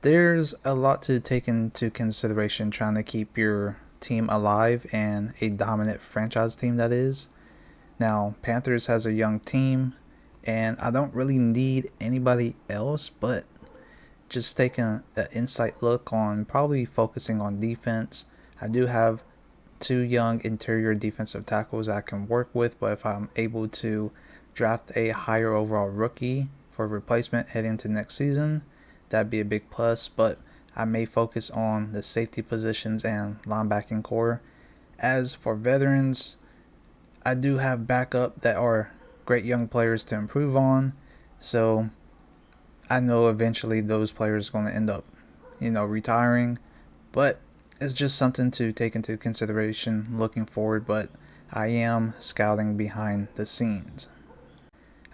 There's a lot to take into consideration trying to keep your team alive and a dominant franchise team that is. Now, Panthers has a young team, and I don't really need anybody else, but just taking an insight look on probably focusing on defense. I do have two young interior defensive tackles I can work with, but if I'm able to draft a higher overall rookie for replacement heading into next season, that'd be a big plus. But I may focus on the safety positions and linebacking core. As for veterans, I do have backup that are great young players to improve on. So I know eventually those players are going to end up, retiring. But it's just something to take into consideration looking forward. But I am scouting behind the scenes.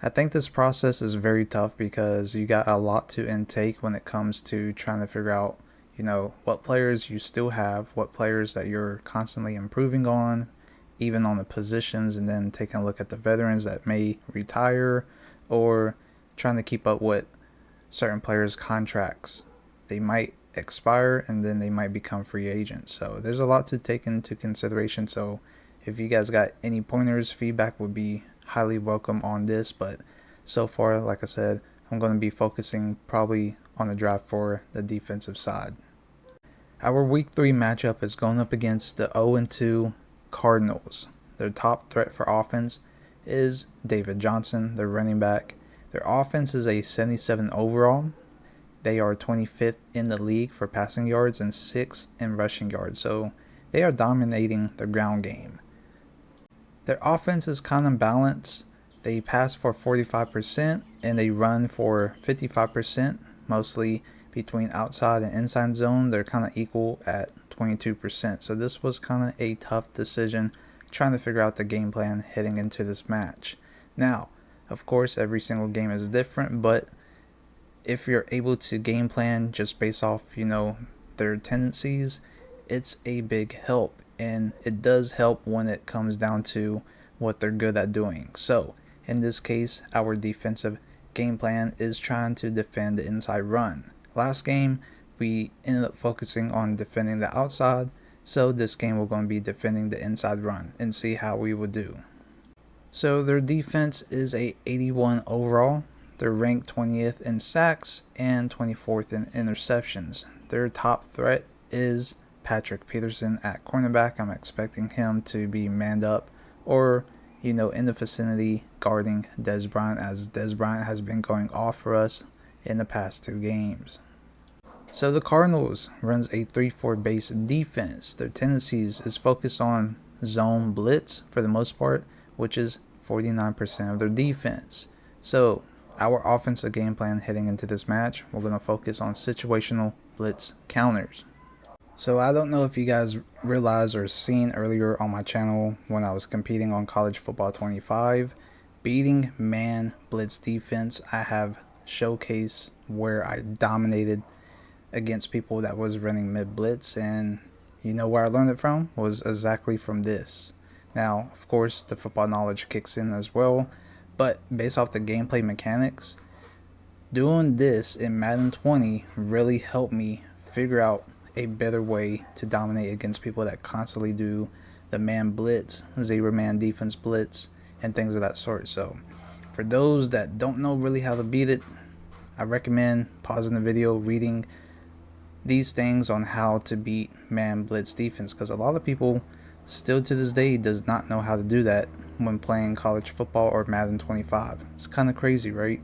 I think this process is very tough because you got a lot to intake when it comes to trying to figure out, what players you still have, what players that you're constantly improving on, even on the positions, and then taking a look at the veterans that may retire or trying to keep up with certain players' contracts. They might expire and then they might become free agents. So there's a lot to take into consideration. So if you guys got any pointers, feedback would be highly welcome on this. But so far, like I said, I'm going to be focusing probably on the draft for the defensive side. Our week 3 matchup is going up against the 0-2 Cardinals. Their top threat for offense is David Johnson, their running back. Their offense is a 77 overall. They are 25th in the league for passing yards and 6th in rushing yards, so they are dominating the ground game. Their offense is kind of balanced. They pass for 45% and they run for 55%, mostly between outside and inside zone. They're kind of equal at 22%. So this was kind of a tough decision trying to figure out the game plan heading into this match. Now, of course, every single game is different, but if you're able to game plan just based off, their tendencies, it's a big help. And it does help when it comes down to what they're good at doing. So, in this case, our defensive game plan is trying to defend the inside run. Last game, we ended up focusing on defending the outside. So this game we're going to be defending the inside run and see how we would do. So their defense is a 81 overall. They're ranked 20th in sacks and 24th in interceptions. Their top threat is Patrick Peterson at cornerback. I'm expecting him to be manned up or, in the vicinity guarding Dez Bryant, as Dez Bryant has been going off for us in the past 2 games. So the Cardinals runs a 3-4 base defense. Their tendencies is focused on zone blitz for the most part, which is 49% of their defense. So our offensive game plan heading into this match, we're going to focus on situational blitz counters. So I don't know if you guys realized or seen earlier on my channel when I was competing on College Football 25, beating man blitz defense, I have showcased where I dominated against people that was running mid blitz, and where I learned it from was exactly from this. Now, of course, the football knowledge kicks in as well, but based off the gameplay mechanics, doing this in Madden 20 really helped me figure out a better way to dominate against people that constantly do the man blitz, 0-man defense blitz, and things of that sort. So for those that don't know really how to beat it, I recommend pausing the video, reading these things on how to beat man blitz defense, because a lot of people still to this day does not know how to do that when playing college football or Madden 25. It's kind of crazy, right?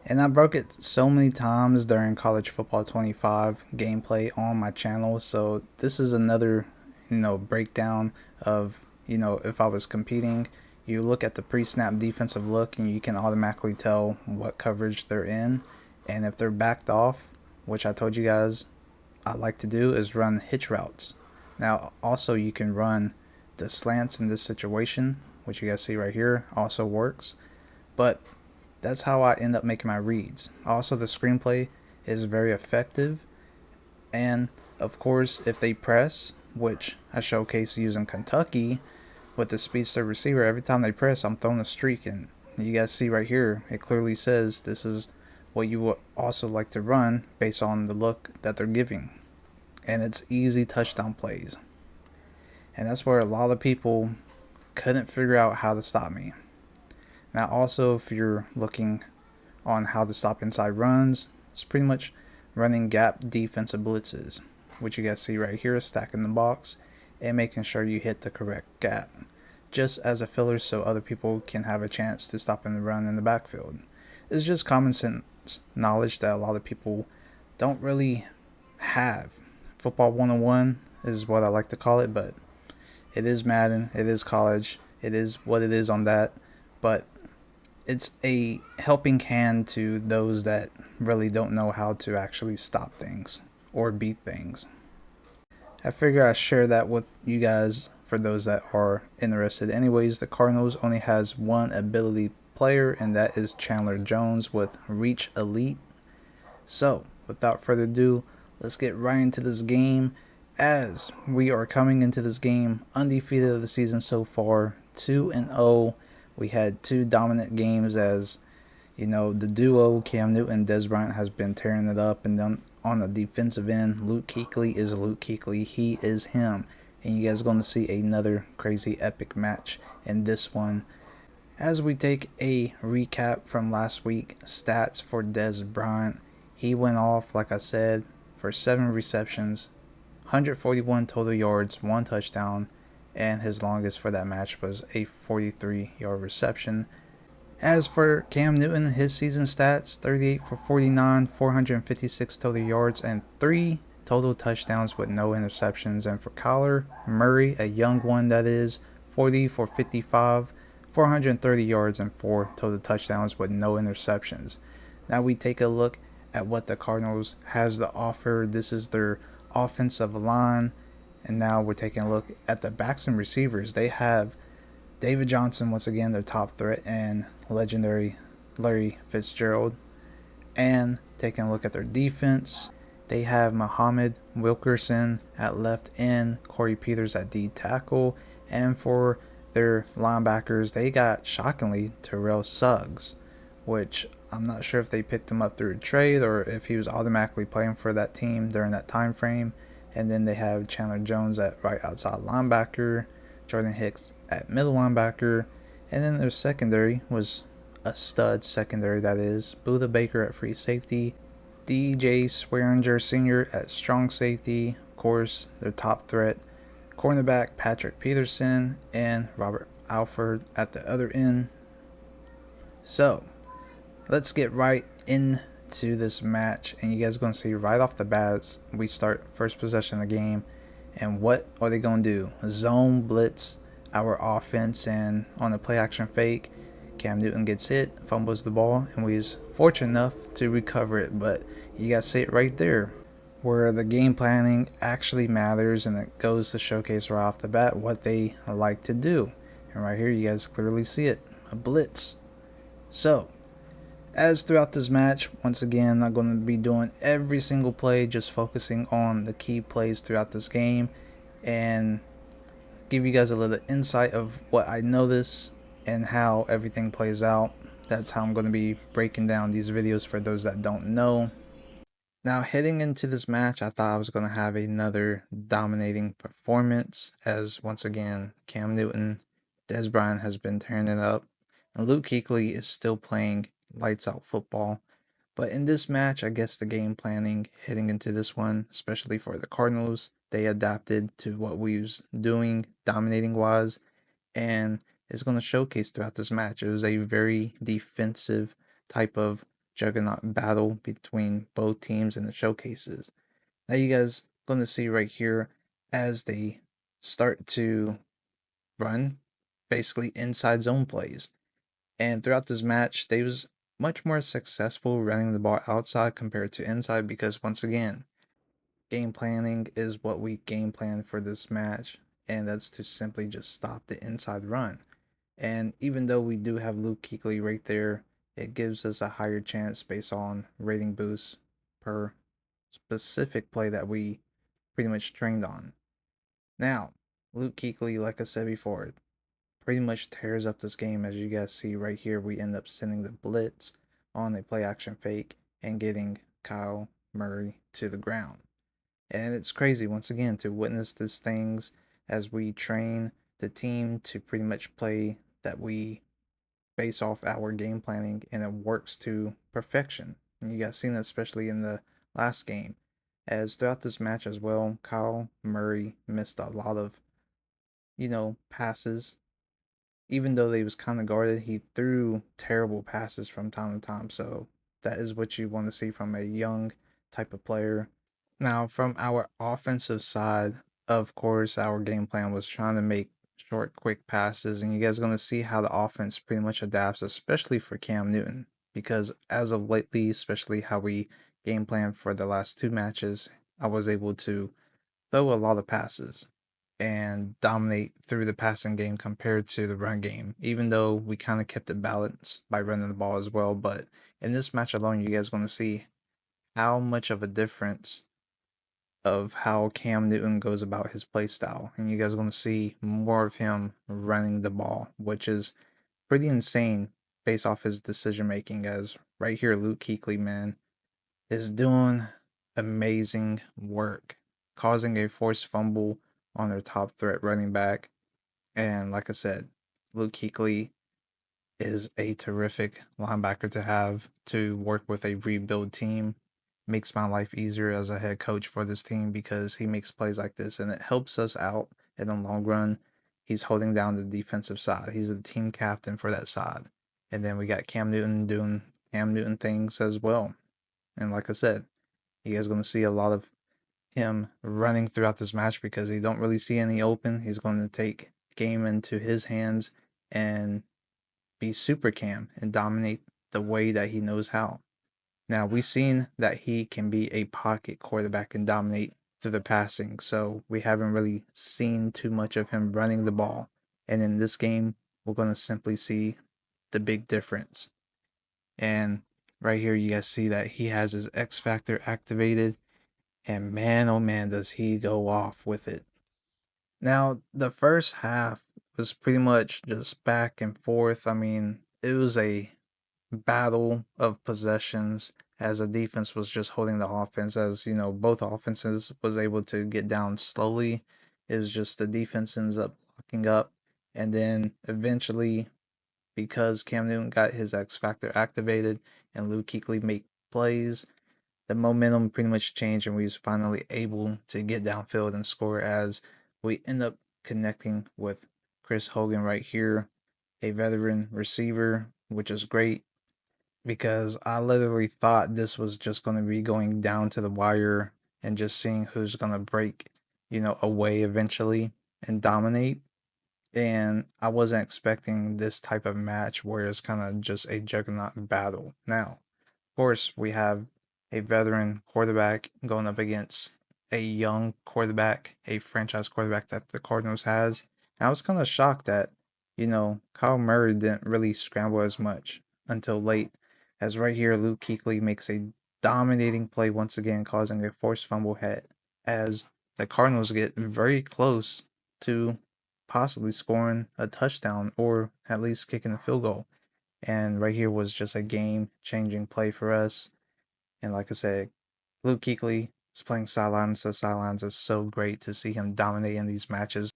And I broke it so many times during College Football 25 gameplay on my channel. So this is another, breakdown of, if I was competing, you look at the pre-snap defensive look and you can automatically tell what coverage they're in. And if they're backed off, which I told you guys I like to do, is run hitch routes. Now, also you can run the slants in this situation, which you guys see right here, also works. But that's how I end up making my reads. Also, the screenplay is very effective. And of course, if they press, which I showcase using Kentucky with the speedster receiver, every time they press, I'm throwing a streak. And you guys see right here, it clearly says this is what you would also like to run based on the look that they're giving. And it's easy touchdown plays. And that's where a lot of people couldn't figure out how to stop me. Now, also, if you're looking on how to stop inside runs, it's pretty much running gap defensive blitzes, which you guys see right here, stacking the box and making sure you hit the correct gap, just as a filler so other people can have a chance to stop and run in the backfield. It's just common sense knowledge that a lot of people don't really have. Football 101 is what I like to call it, but it is Madden, it is college, it is what it is on that, but it's a helping hand to those that really don't know how to actually stop things or beat things. I figure I share that with you guys for those that are interested. Anyways, the Cardinals only has one ability player, and that is Chandler Jones with Reach Elite. So, without further ado, let's get right into this game as we are coming into this game undefeated of the season so far, 2-0. We had two dominant games as, you know, the duo Cam Newton Dez Bryant has been tearing it up, and then on the defensive end, Luke Kuechly is Luke Kuechly. He is him. And you guys are going to see another crazy epic match in this one. As we take a recap from last week, stats for Dez Bryant. He went off, like I said, for 7 receptions, 141 total yards, 1 touchdown, and his longest for that match was a 43-yard reception. As for Cam Newton, his season stats, 38 for 49, 456 total yards, and 3 total touchdowns with no interceptions. And for Kyler Murray, a young one that is, 40 for 55, 430 yards, and 4 total touchdowns with no interceptions. Now we take a look at what the Cardinals has to offer. This is their offensive line. And now we're taking a look at the backs and receivers. They have David Johnson, once again, their top threat, and legendary Larry Fitzgerald. And taking a look at their defense, they have Muhammad Wilkerson at left end, Corey Peters at D tackle, and for their linebackers, they got, shockingly, Terrell Suggs, which I'm not sure if they picked him up through a trade or if he was automatically playing for that team during that time frame. And then they have Chandler Jones at right outside linebacker, Jordan Hicks at middle linebacker, and then their secondary was a stud secondary, that is. Buda Baker at free safety, DJ Swearinger Sr. at strong safety, of course, their top threat, cornerback Patrick Peterson, and Robert Alford at the other end. So, let's get right into this match, and you guys are going to see right off the bat, we start first possession of the game, and what are they going to do? Zone blitz our offense, and on a play action fake, Cam Newton gets hit, fumbles the ball, and we was fortunate enough to recover it. But you guys see it right there where the game planning actually matters, and it goes to showcase right off the bat what they like to do. And right here you guys clearly see it, a blitz. So as throughout this match, once again, I'm going to be doing every single play, just focusing on the key plays throughout this game and give you guys a little insight of what I notice and how everything plays out. That's how I'm going to be breaking down these videos for those that don't know. Now, heading into this match, I thought I was going to have another dominating performance, as once again, Cam Newton, Dez Bryant has been tearing it up, and Luke Kuechly is still playing lights out football. But in this match, I guess the game planning heading into this one, especially for the Cardinals, they adapted to what we was doing, dominating wise, and it's going to showcase throughout this match. It was a very defensive type of juggernaut battle between both teams in the showcases. Now you guys going to see right here as they start to run basically inside zone plays. And throughout this match, they was much more successful running the ball outside compared to inside because once again, game planning is what we game plan for this match, and that's to simply just stop the inside run. And even though we do have Luke Kuechly right there, it gives us a higher chance based on rating boosts per specific play that we pretty much trained on. Now, Luke Kuechly, like I said before, pretty much tears up this game. As you guys see right here, we end up sending the blitz on a play action fake, and getting Kyle Murray to the ground. And it's crazy once again to witness these things as we train the team to pretty much play that we base off our game planning and it works to perfection. And you guys seen that especially in the last game. As throughout this match as well, Kyle Murray missed a lot of, passes. Even though they was kind of guarded, he threw terrible passes from time to time. So that is what you want to see from a young type of player. Now, from our offensive side, of course, our game plan was trying to make short, quick passes, and you guys are going to see how the offense pretty much adapts, especially for Cam Newton. Because as of lately, especially how we game plan for the last two matches, I was able to throw a lot of passes and dominate through the passing game compared to the run game, even though we kind of kept it balanced by running the ball as well. But in this match alone, you guys are going to see how much of a difference of how Cam Newton goes about his play style. And you guys are going to see more of him running the ball, which is pretty insane based off his decision making. As right here, Luke Kuechly, man, is doing amazing work, causing a forced fumble on their top threat running back. And like I said, Luke Kuechly is a terrific linebacker to have to work with a rebuild team. Makes my life easier as a head coach for this team because he makes plays like this and it helps us out in the long run. He's holding down the defensive side. He's the team captain for that side. And then we got Cam Newton doing Cam Newton things as well. And like I said, you guys are going to see a lot of him running throughout this match because he don't really see any open. He's going to take game into his hands and be super Cam and dominate the way that he knows how. Now, we've seen that he can be a pocket quarterback and dominate through the passing, so we haven't really seen too much of him running the ball. And in this game, we're going to simply see the big difference. And right here, you guys see that he has his X Factor activated, and man, oh man, does he go off with it. Now, the first half was pretty much just back and forth. I mean, it was a battle of possessions as the defense was just holding the offense as both offenses was able to get down slowly. It was just the defense ends up locking up, and then eventually, because Cam Newton got his X Factor activated and Luke Kuechly make plays, the momentum pretty much changed and we was finally able to get downfield and score as we end up connecting with Chris Hogan right here, a veteran receiver, which is great because I literally thought this was just going to be going down to the wire and just seeing who's going to break, away eventually and dominate. And I wasn't expecting this type of match where it's kind of just a juggernaut battle. Now, course, we have a veteran quarterback going up against a young quarterback, a franchise quarterback that the Cardinals has. And I was kind of shocked that, Kyle Murray didn't really scramble as much until late. As right here, Luke Kuechly makes a dominating play once again, causing a forced fumble hit. As the Cardinals get very close to possibly scoring a touchdown or at least kicking a field goal. And right here was just a game changing play for us. And like I said, Luke Kuechly is playing sidelines to sidelines. It's so great to see him dominating these matches.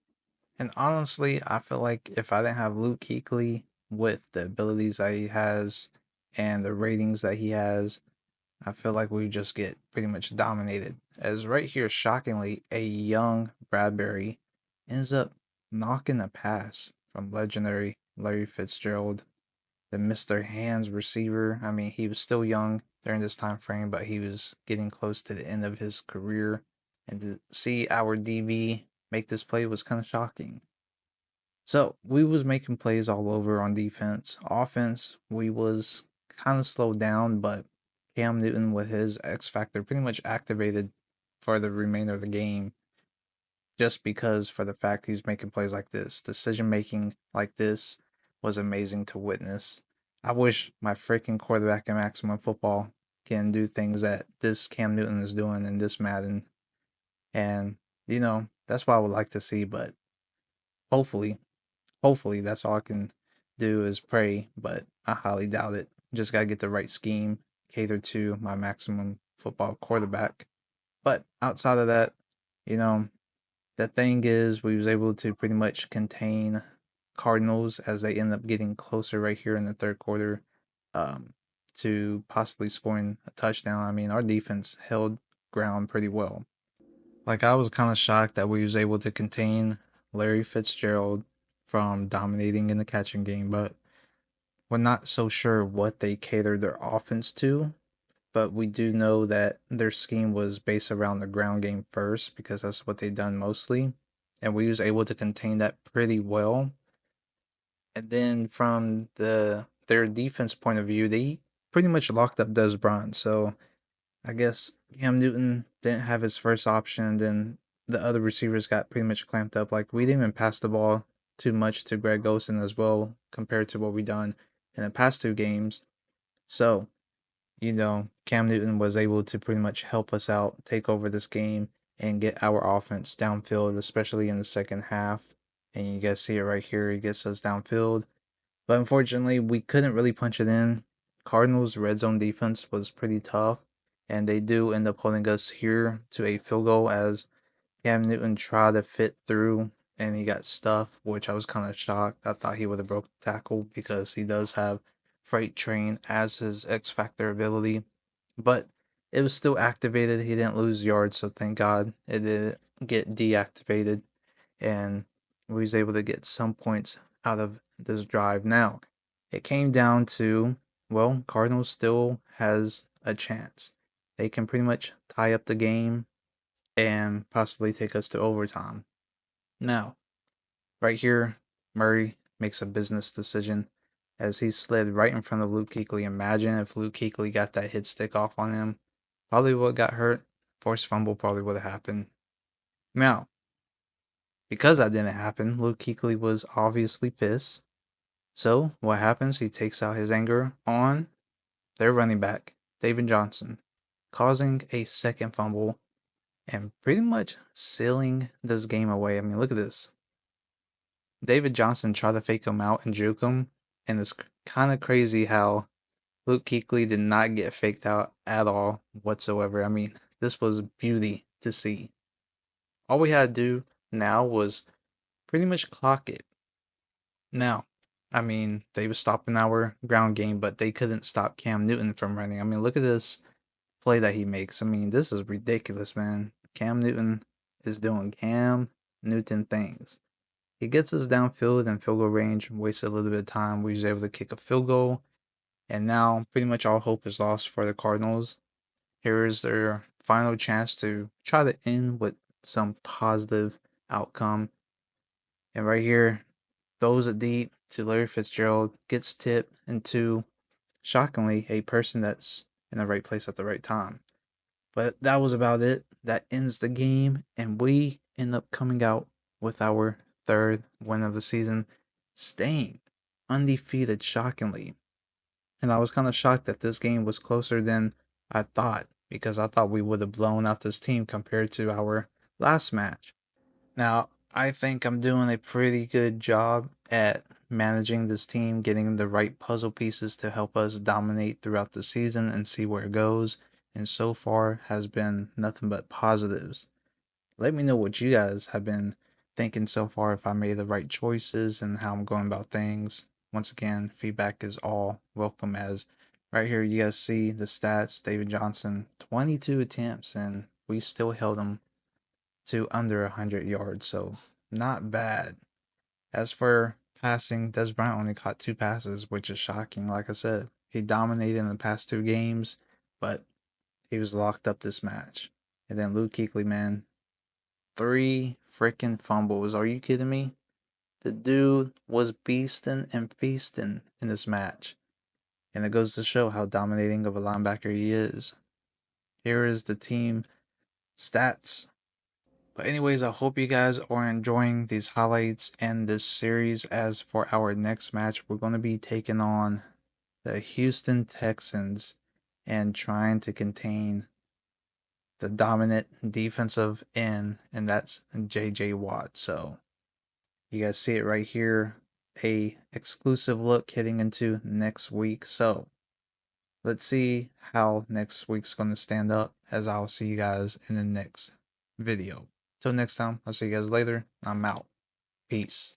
And honestly, I feel like if I didn't have Luke Kuechly with the abilities that he has and the ratings that he has, I feel like we just get pretty much dominated. As right here, shockingly, a young Bradbury ends up knocking a pass from legendary Larry Fitzgerald, the Mr. Hands receiver. I mean, he was still young during this time frame, but he was getting close to the end of his career. And to see our DB make this play was kind of shocking. So we was making plays all over on defense. Offense, we was kind of slowed down, but Cam Newton with his X Factor pretty much activated for the remainder of the game just because for the fact he's making plays like this. Decision making like this was amazing to witness. I wish my freaking quarterback in maximum football can do things that this Cam Newton is doing in this Madden. And, that's what I would like to see, but hopefully, hopefully that's all I can do is pray, but I highly doubt it. Just gotta get the right scheme, cater to my maximum football quarterback. But outside of that, you know, the thing is we was able to pretty much contain Cardinals as they end up getting closer right here in the third quarter um, to possibly scoring a touchdown. I mean, our defense held ground pretty well. Like I was kind of shocked that we was able to contain Larry Fitzgerald from dominating in the catching game, but we're not so sure what they catered their offense to. But we do know that their scheme was based around the ground game first because that's what they done mostly, and we was able to contain that pretty well. And then from their defense point of view, they pretty much locked up Des Bryant. So I guess Cam Newton didn't have his first option, and then the other receivers got pretty much clamped up. Like we didn't even pass the ball too much to Greg Olsen as well compared to what we done in the past two games. So Cam Newton was able to pretty much help us out, take over this game, and get our offense downfield, especially in the second half. And you guys see it right here. He gets us downfield. But unfortunately, we couldn't really punch it in. Cardinals' red zone defense was pretty tough, and they do end up holding us here to a field goal as Cam Newton tried to fit through and he got stuffed, which I was kind of shocked. I thought he would have broke the tackle because he does have Freight Train as his X Factor ability, but it was still activated. He didn't lose yards, so thank God it didn't get deactivated, and we was able to get some points out of this drive. Now, it came down to, well, Cardinals still has a chance. They can pretty much tie up the game and possibly take us to overtime. Now, right here, Murray makes a business decision as he slid right in front of Luke Kuechly. Imagine if Luke Kuechly got that hit stick off on him. Probably would have got hurt. Forced fumble probably would have happened. Now, because that didn't happen, Luke Kuechly was obviously pissed. So, what happens? He takes out his anger on their running back, David Johnson, causing a second fumble and pretty much sealing this game away. I mean, look at this. David Johnson tried to fake him out and juke him, and it's kind of crazy how Luke Kuechly did not get faked out at all whatsoever. I mean, this was beauty to see. All we had to do now was pretty much clock it. Now, I mean, they were stopping our ground game, but they couldn't stop Cam Newton from running. I mean, look at this play that he makes. I mean, this is ridiculous, man. Cam Newton is doing Cam Newton things. He gets us downfield and field goal range, wasted a little bit of time. We was able to kick a field goal, and now pretty much all hope is lost for the Cardinals. Here is their final chance to try to end with some positive outcome. And right here, throws it deep to Larry Fitzgerald, gets tipped into, shockingly, a person that's in the right place at the right time. But that was about it. That ends the game, and we end up coming out with our third win of the season, staying undefeated, shockingly. And I was kind of shocked that this game was closer than I thought, because I thought we would have blown out this team compared to our last match. Now, I think I'm doing a pretty good job at managing this team, getting the right puzzle pieces to help us dominate throughout the season and see where it goes. And so far has been nothing but positives. Let me know what you guys have been thinking so far, if I made the right choices and how I'm going about things. Once again, feedback is all welcome, as right here you guys see the stats. David Johnson, 22 attempts, and we still held him to under 100 yards, so not bad. As for passing, Des Bryant only caught two passes, which is shocking. Like I said, he dominated in the past two games, but he was locked up this match. And then Luke Kuechly, man, three freaking fumbles. Are you kidding me? The dude was beasting and feasting in this match. And it goes to show how dominating of a linebacker he is. Here is the team stats. But anyways, I hope you guys are enjoying these highlights and this series. As for our next match, we're going to be taking on the Houston Texans and trying to contain the dominant defensive end, and that's JJ Watt. So you guys see it right here, a exclusive look heading into next week. So let's see how next week's going to stand up, as I'll see you guys in the next video. Till next time, I'll see you guys later. I'm out. Peace.